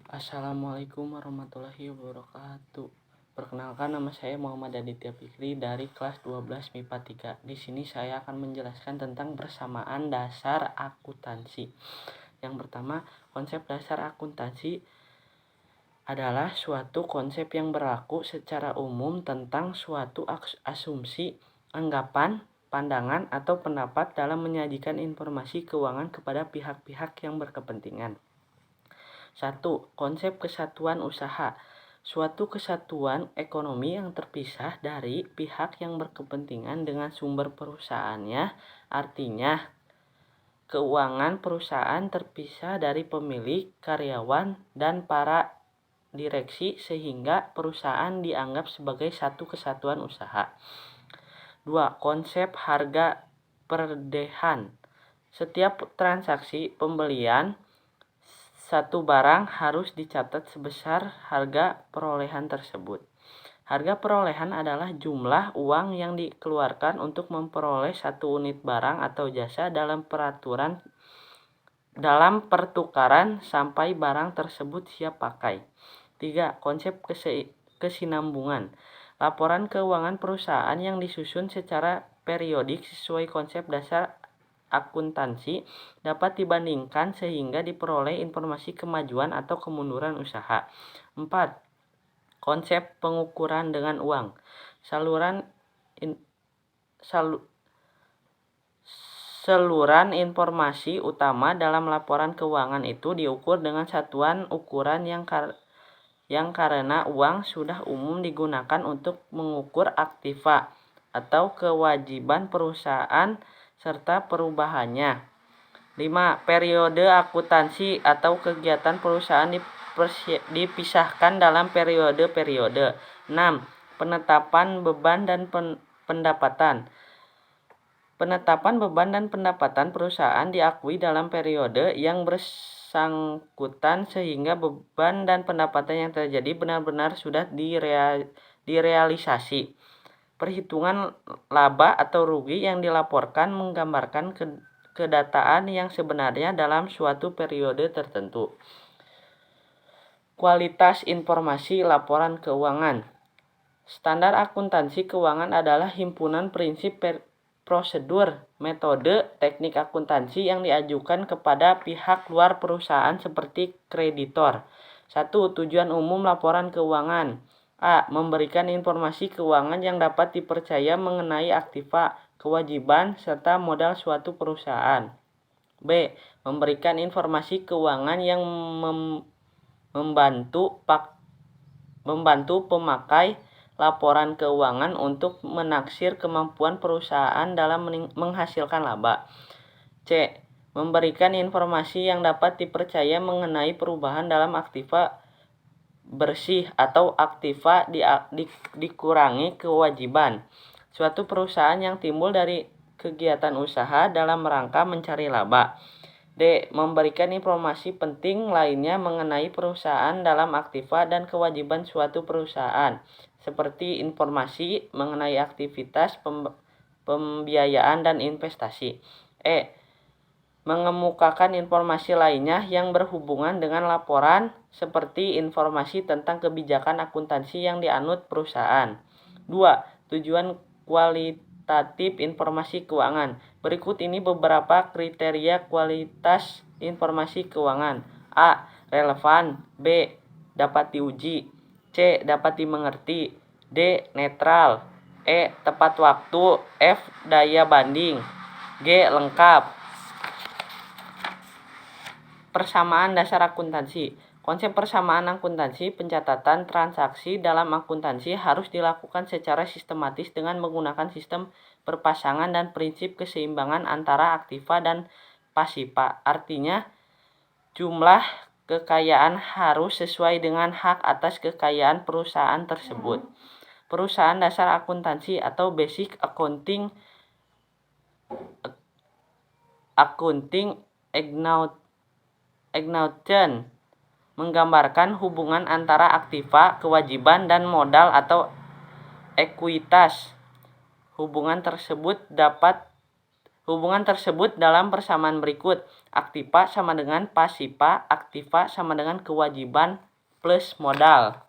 Assalamualaikum warahmatullahi wabarakatuh. Perkenalkan, nama saya Muhammad Aditya Fikri dari kelas 12 MIPA 3. Di sini saya akan menjelaskan tentang persamaan dasar akuntansi. Yang pertama, konsep dasar akuntansi adalah suatu konsep yang berlaku secara umum tentang suatu asumsi, anggapan, pandangan, atau pendapat dalam menyajikan informasi keuangan kepada pihak-pihak yang berkepentingan. 1. Konsep kesatuan usaha. Suatu kesatuan ekonomi yang terpisah dari pihak yang berkepentingan dengan sumber perusahaannya, artinya keuangan perusahaan terpisah dari pemilik, karyawan, dan para direksi sehingga perusahaan dianggap sebagai satu kesatuan usaha. 2. Konsep harga perdehan. Setiap transaksi pembelian satu barang harus dicatat sebesar harga perolehan tersebut. Harga perolehan adalah jumlah uang yang dikeluarkan untuk memperoleh satu unit barang atau jasa dalam pertukaran sampai barang tersebut siap pakai. 3. Konsep kesinambungan. Laporan keuangan perusahaan yang disusun secara periodik sesuai konsep dasar akuntansi dapat dibandingkan sehingga diperoleh informasi kemajuan atau kemunduran usaha. 4. Konsep pengukuran dengan uang. Saluran informasi utama dalam laporan keuangan itu diukur dengan satuan ukuran yang karena uang sudah umum digunakan untuk mengukur aktiva atau kewajiban perusahaan serta perubahannya. 5. Periode akuntansi atau kegiatan perusahaan dipisahkan dalam periode-periode. 6. Penetapan beban dan pendapatan. Penetapan beban dan pendapatan perusahaan diakui dalam periode yang bersangkutan sehingga beban dan pendapatan yang terjadi benar-benar sudah direalisasi. Perhitungan laba atau rugi yang dilaporkan menggambarkan kedataan yang sebenarnya dalam suatu periode tertentu. Kualitas informasi laporan keuangan. Standar akuntansi keuangan adalah himpunan prinsip, prosedur, metode, teknik akuntansi yang diajukan kepada pihak luar perusahaan seperti kreditor. 1. Tujuan umum laporan keuangan. A. Memberikan informasi keuangan yang dapat dipercaya mengenai aktiva, kewajiban, serta modal suatu perusahaan. B. Memberikan informasi keuangan yang membantu pemakai laporan keuangan untuk menaksir kemampuan perusahaan dalam menghasilkan laba. C. Memberikan informasi yang dapat dipercaya mengenai perubahan dalam aktiva bersih atau aktiva dikurangi kewajiban suatu perusahaan yang timbul dari kegiatan usaha dalam rangka mencari laba. D. Memberikan informasi penting lainnya mengenai perusahaan dalam aktiva dan kewajiban suatu perusahaan, seperti informasi mengenai aktivitas pembiayaan dan investasi. E. Mengemukakan informasi lainnya yang berhubungan dengan laporan, seperti informasi tentang kebijakan akuntansi yang dianut perusahaan. 2. Tujuan kualitatif informasi keuangan. Berikut ini beberapa kriteria kualitas informasi keuangan. A. Relevan. B. Dapat diuji. C. Dapat dimengerti. D. Netral. E. Tepat waktu. F. Daya banding. G. Lengkap. Persamaan dasar akuntansi. Konsep persamaan akuntansi. Pencatatan transaksi dalam akuntansi harus dilakukan secara sistematis dengan menggunakan sistem berpasangan dan prinsip keseimbangan antara aktiva dan pasiva. Artinya, jumlah kekayaan harus sesuai dengan hak atas kekayaan perusahaan tersebut. Perusahaan dasar akuntansi atau basic accounting menggambarkan hubungan antara aktiva, kewajiban, dan modal atau ekuitas. Hubungan tersebut hubungan tersebut dalam persamaan berikut. Aktiva sama dengan pasiva, aktiva sama dengan kewajiban plus modal.